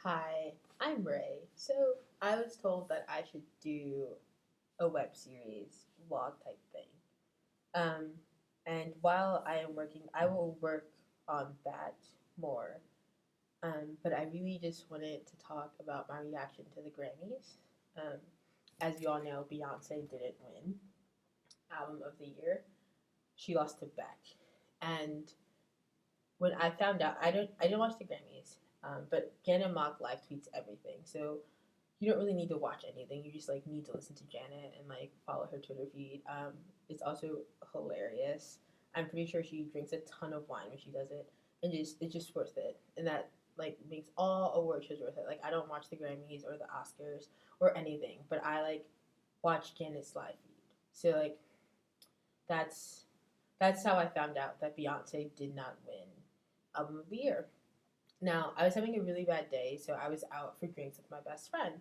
Hi, I'm Ray. So I was told that I should do a web series vlog type thing. Um, and while I am working, I will work on that more. But I really just wanted to talk about my reaction to the Grammys. Um, as you all know, Beyonce didn't win Album of the Year. She lost to Beck. And when I found out, I didn't watch the Grammys. But Gannon Mock live tweets everything, so you don't really need to watch anything. You just like need to listen to Janet and like follow her Twitter feed. It's also hilarious. I'm pretty sure she drinks a ton of wine when she does it, and just it's just worth it. And that like makes all award shows worth it. Like I don't watch the Grammys or the Oscars or anything, but I like watch Janet's live feed. So like that's that's how I found out that Beyonce did not win Album of the Year. Now, I was having a really bad day, so I was out for drinks with my best friend.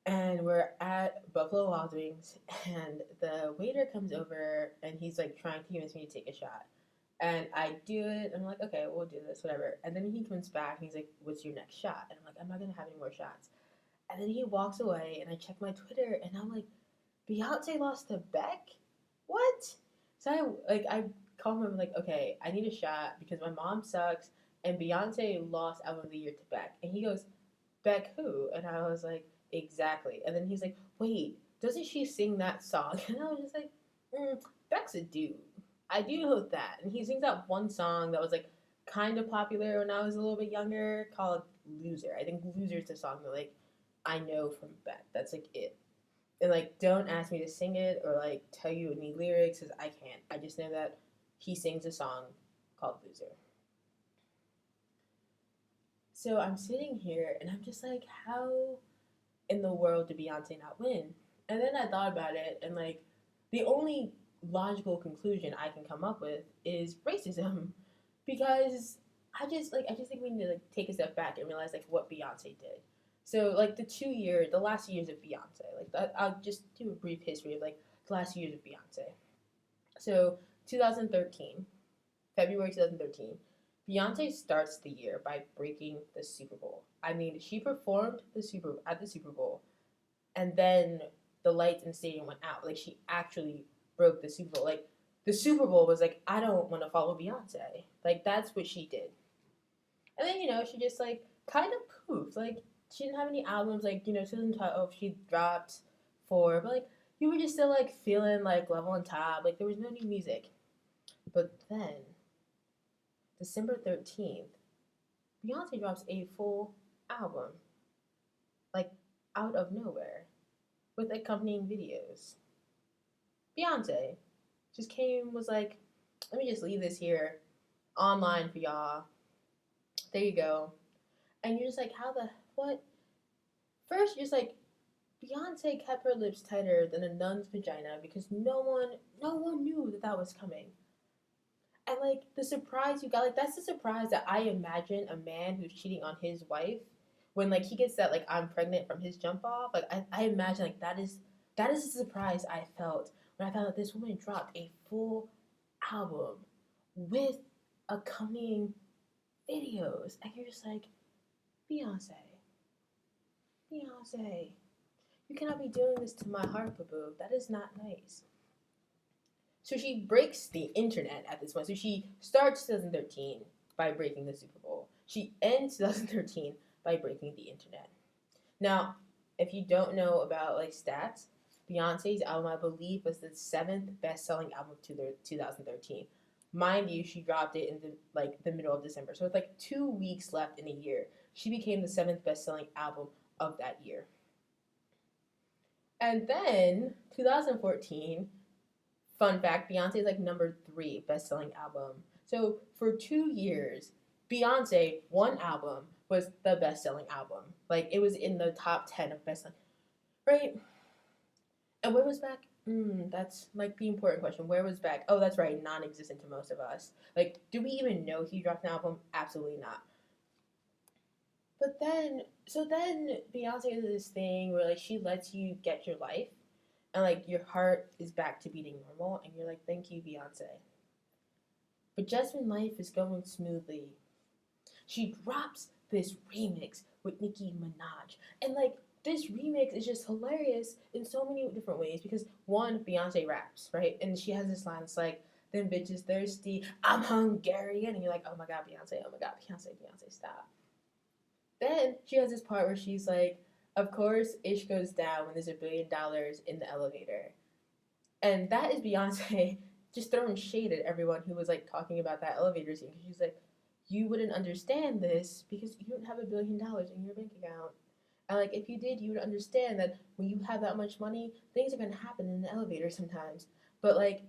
And we're at Buffalo Wild Wings, and the waiter comes over and he's like trying to convince me to take a shot. And I do it, and I'm like, okay, we'll do this, whatever. And then he comes back and he's like, what's your next shot? And I'm like, I'm not gonna have any more shots. And then he walks away, and I check my Twitter, and I'm like, Beyonce lost to Beck? What? So I call him like, okay, I need a shot because my mom sucks, and Beyonce lost Album of the Year to Beck. And he goes, Beck who? And I was like, exactly. And then he's like, wait, doesn't she sing that song? And I was just like, Beck's a dude. I do know that. And he sings that one song that was like kind of popular when I was a little bit younger called Loser. I think Loser is the song that like I know from Beck. That's like it. And like don't ask me to sing it or like tell you any lyrics because I can't. I just know that he sings a song called Loser. So I'm sitting here and I'm just like, how in the world did Beyonce not win? And then I thought about it, and like, the only logical conclusion I can come up with is racism, because I just think we need to like take a step back and realize like what Beyonce did. So like the last 2 years of Beyonce, like that, I'll just do a brief history of like the last 2 years of Beyonce. So 2013, February 2013, Beyonce starts the year by breaking the Super Bowl. I mean, she performed at the Super Bowl, and then the lights in the stadium went out. Like she actually broke the Super Bowl. Like the Super Bowl was like, I don't want to follow Beyonce. Like that's what she did. And then she just like kind of poofed. Like she didn't have any albums. Like 2012 she dropped four, but like you were just still like feeling like level on top. Like there was no new music. But then December 13th, Beyonce drops a full album, like out of nowhere, with accompanying videos. Beyonce just came, was like, let me just leave this here online for y'all. There you go. And you're just like, how the, what? First, you're just like, Beyonce kept her lips tighter than a nun's vagina because no one knew that that was coming. And like the surprise you got, like that's the surprise that I imagine a man who's cheating on his wife when like he gets that like I'm pregnant from his jump off. Like I imagine like that is the surprise I felt when I found out this woman dropped a full album with accompanying videos, and you're just like, Beyonce, Beyonce, you cannot be doing this to my heart, boo. That is not nice. So she breaks the internet at this point. So she starts 2013 by breaking the Super Bowl. She ends 2013 by breaking the internet. Now, if you don't know about like stats, Beyonce's album, I believe, was the seventh best-selling album of 2013. Mind you, she dropped it in the middle of December. So with like 2 weeks left in a year, she became the seventh best-selling album of that year. And then 2014, fun fact, Beyonce is like number 3 best-selling album. So for 2 years, Beyonce, one album, was the best-selling album. Like it was in the top 10 of best-selling, right? And where was Beck? That's like the important question. Where was Beck? Oh, that's right, non-existent to most of us. Like, do we even know he dropped an album? Absolutely not. But then Beyonce does this thing where like she lets you get your life, and like your heart is back to beating normal, and you're like, thank you, Beyonce. But just when life is going smoothly, she drops this remix with Nicki Minaj. And like this remix is just hilarious in so many different ways because one, Beyonce raps, right? And she has this line, it's like, them bitches thirsty, I'm Hungarian. And you're like, oh my god, Beyonce, oh my god, Beyonce, Beyonce, stop. Then she has this part where she's like, of course, ish goes down when there's $1 billion in the elevator. And that is Beyonce just throwing shade at everyone who was like talking about that elevator scene. Because she's like, you wouldn't understand this because you don't have $1 billion in your bank account. And like, if you did, you would understand that when you have that much money, things are gonna happen in the elevator sometimes. But like,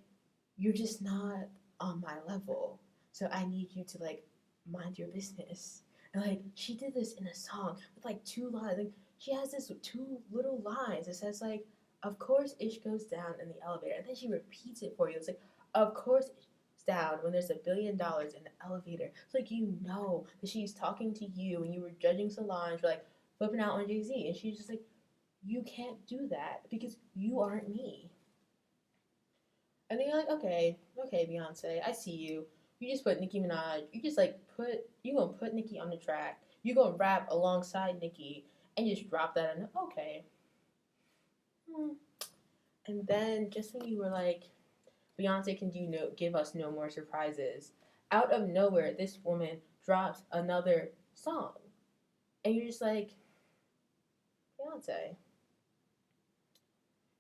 you're just not on my level. So I need you to like mind your business. And like, she did this in a song with like two lines. Like, she has this two little lines. It says like, of course ish goes down in the elevator. And then she repeats it for you. It's like, of course ish goes down when there's $1 billion in the elevator. It's like, you know that she's talking to you and you were judging Solange for like flipping out on Jay-Z. And she's just like, you can't do that because you aren't me. And then you're like, okay, Beyonce, I see you. You just put Nicki Minaj. You just like you gonna put Nicki on the track. You gonna rap alongside Nicki and just drop that in. Okay. And then just when you were like, Beyonce can give us no more surprises. Out of nowhere, this woman drops another song, and you're just like, Beyonce.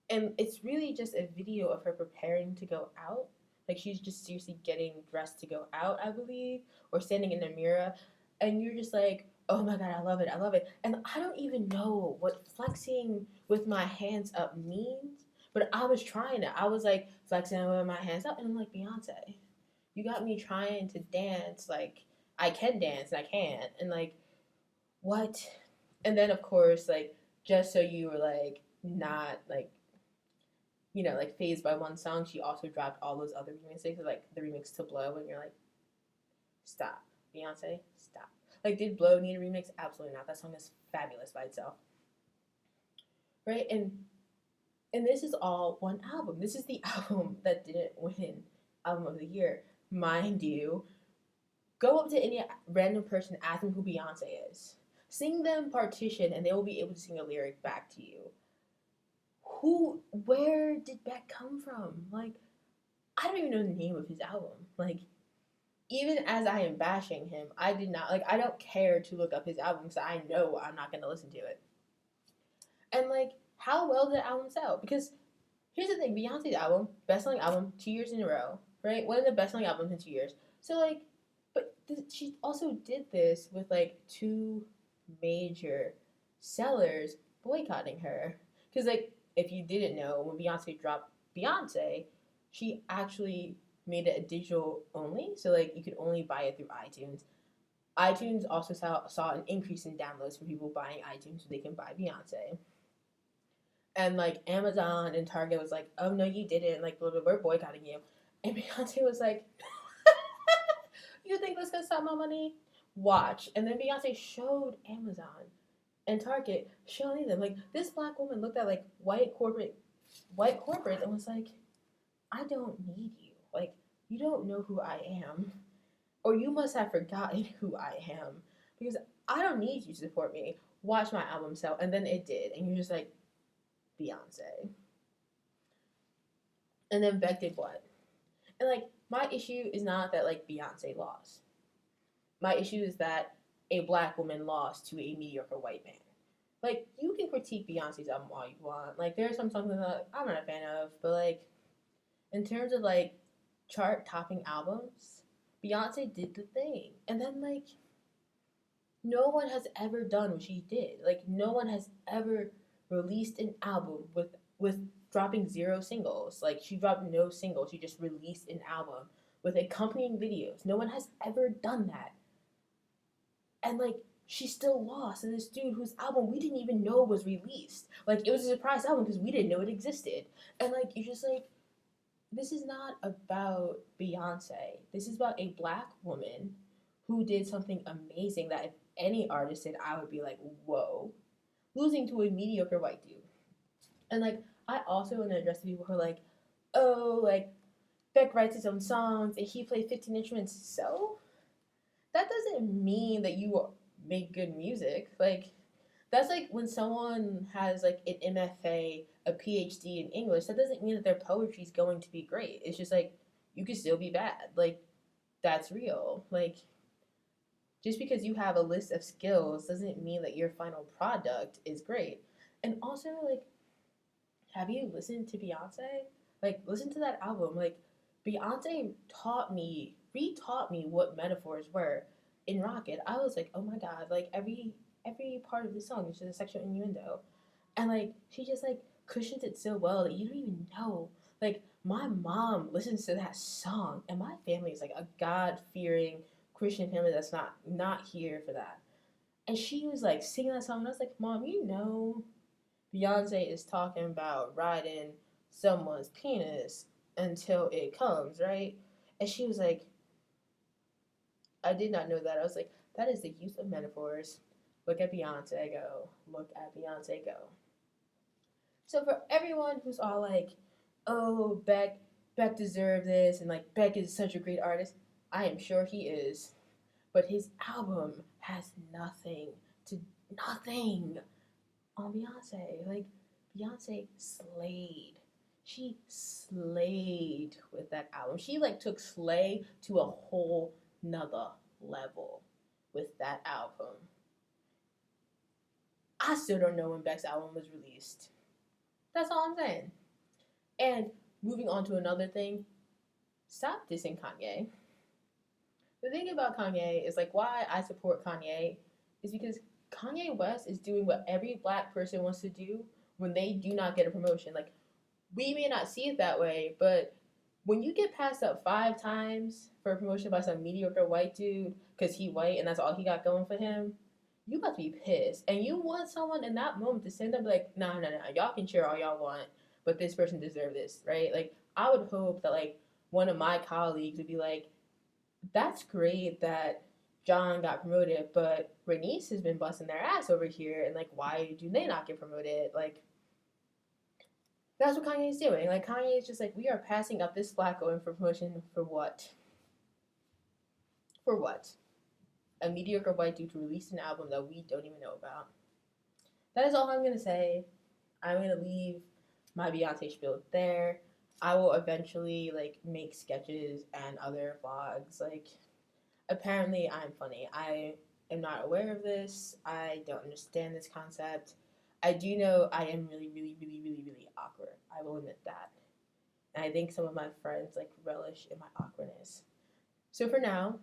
And it's really just a video of her preparing to go out. Like she's just seriously getting dressed to go out, I believe, or standing in the mirror. And you're just like, oh my god, I love it, I love it. And I don't even know what flexing with my hands up means, but I was trying it. I was like flexing with my hands up, and I'm like, Beyonce, you got me trying to dance like I can dance and I can't. And like, what? And then of course, like, just so you were like not like like phased by one song, she also dropped all those other remixes, like the remix to Blow, and you're like, stop, Beyonce, stop. Like, did Blow need a remix? Absolutely not. That song is fabulous by itself, right? And this is all one album. This is the album that didn't win Album of the Year, mind you. Go up to any random person, ask them who Beyonce is, sing them Partition, and they will be able to sing a lyric back to you. Where did Beck come from? Like, I don't even know the name of his album. Like, even as I am bashing him, I did not, like, I don't care to look up his album because I know I'm not going to listen to it. And, like, how well did the album sell? Because here's the thing, Beyonce's album, best-selling album 2 years in a row, right? One of the best-selling albums in 2 years. So, like, but she also did this with, like, two major sellers boycotting her. Because, like, if you didn't know, when Beyonce dropped Beyonce, she actually made it a digital only, so like you could only buy it through iTunes. iTunes also saw an increase in downloads for people buying iTunes so they can buy Beyonce. And like Amazon and Target was like, oh no, you didn't, like we're boycotting you. And Beyonce was like, you think this gonna stop my money? Watch. And then Beyonce showed Amazon and Target showing them like this black woman looked at like white corporate and was like, I don't need you. Like, you don't know who I am, or you must have forgotten who I am because I don't need you to support me. Watch my album sell, and then it did, and you're just like, Beyonce. And then Beck did what? And like, my issue is not that like Beyonce lost. My issue is that a black woman lost to a mediocre white man. Like, you can critique Beyonce's album all you want. Like, there are some songs that I'm not a fan of, but like, in terms of like chart-topping albums, Beyonce did the thing. And then like, no one has ever done what she did. Like, no one has ever released an album with dropping 0 singles. Like, she dropped no singles. She just released an album with accompanying videos. No one has ever done that. And like, she still lost to this dude whose album we didn't even know was released. Like, it was a surprise album because we didn't know it existed. And like, you're just like, this is not about Beyonce. This is about a black woman who did something amazing that if any artist did, I would be like, whoa. Losing to a mediocre white dude. And like, I also want to address the people who are like, oh, like, Beck writes his own songs and he plays 15 instruments. So that doesn't mean that you make good music. Like that's like when someone has like an MFA, a PhD in English, that doesn't mean that their poetry is going to be great. It's just like you could still be bad. Like that's real. Like just because you have a list of skills doesn't mean that your final product is great. And also like have you listened to Beyonce? Like listen to that album. Like Beyonce retaught me what metaphors were in Rocket. I was like, oh my god, like every part of the song is just a sexual innuendo. And like she just like cushions it so well that you don't even know. Like my mom listens to that song, and my family is like a God fearing Christian family that's not here for that. And she was like singing that song, and I was like, Mom, you know, Beyonce is talking about riding someone's penis until it comes, right? And she was like, I did not know that. I was like, that is the use of metaphors. Look at Beyonce go. Look at Beyonce go. So for everyone who's all like, "Oh, Beck deserved this," and like Beck is such a great artist, I am sure he is. But his album has nothing on Beyonce. Like Beyonce slayed. She slayed with that album. She like took slay to a whole nother level with that album. I still don't know when Beck's album was released. That's all I'm saying. And moving on to another thing, stop dissing Kanye. The thing about Kanye is like why I support Kanye is because Kanye West is doing what every black person wants to do when they do not get a promotion. Like we may not see it that way, but when you get passed up 5 times for a promotion by some mediocre white dude because he white and that's all he got going for him, you got to be pissed. And you want someone in that moment to stand up and be like, no, no, no, y'all can cheer all y'all want, but this person deserves this, right? Like I would hope that like one of my colleagues would be like, that's great that John got promoted, but Bernice has been busting their ass over here, and like, why do they not get promoted? Like, that's what Kanye is doing. Like, Kanye is just like, we are passing up this black going for promotion for what? For what? A mediocre white dude to release an album that we don't even know about. That is all I'm gonna say. I'm gonna leave my Beyonce spiel there. I will eventually like make sketches and other vlogs. Like apparently I'm funny. I am not aware of this. I don't understand this concept. I do know I am really, really, really, really, really awkward. I will admit that. And I think some of my friends like relish in my awkwardness. So for now,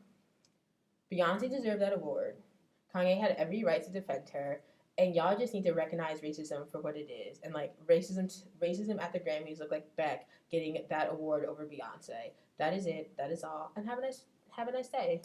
Beyonce deserved that award. Kanye had every right to defend her. And y'all just need to recognize racism for what it is. And like racism at the Grammys look like Beck getting that award over Beyonce. That is it. That is all. And have a nice day.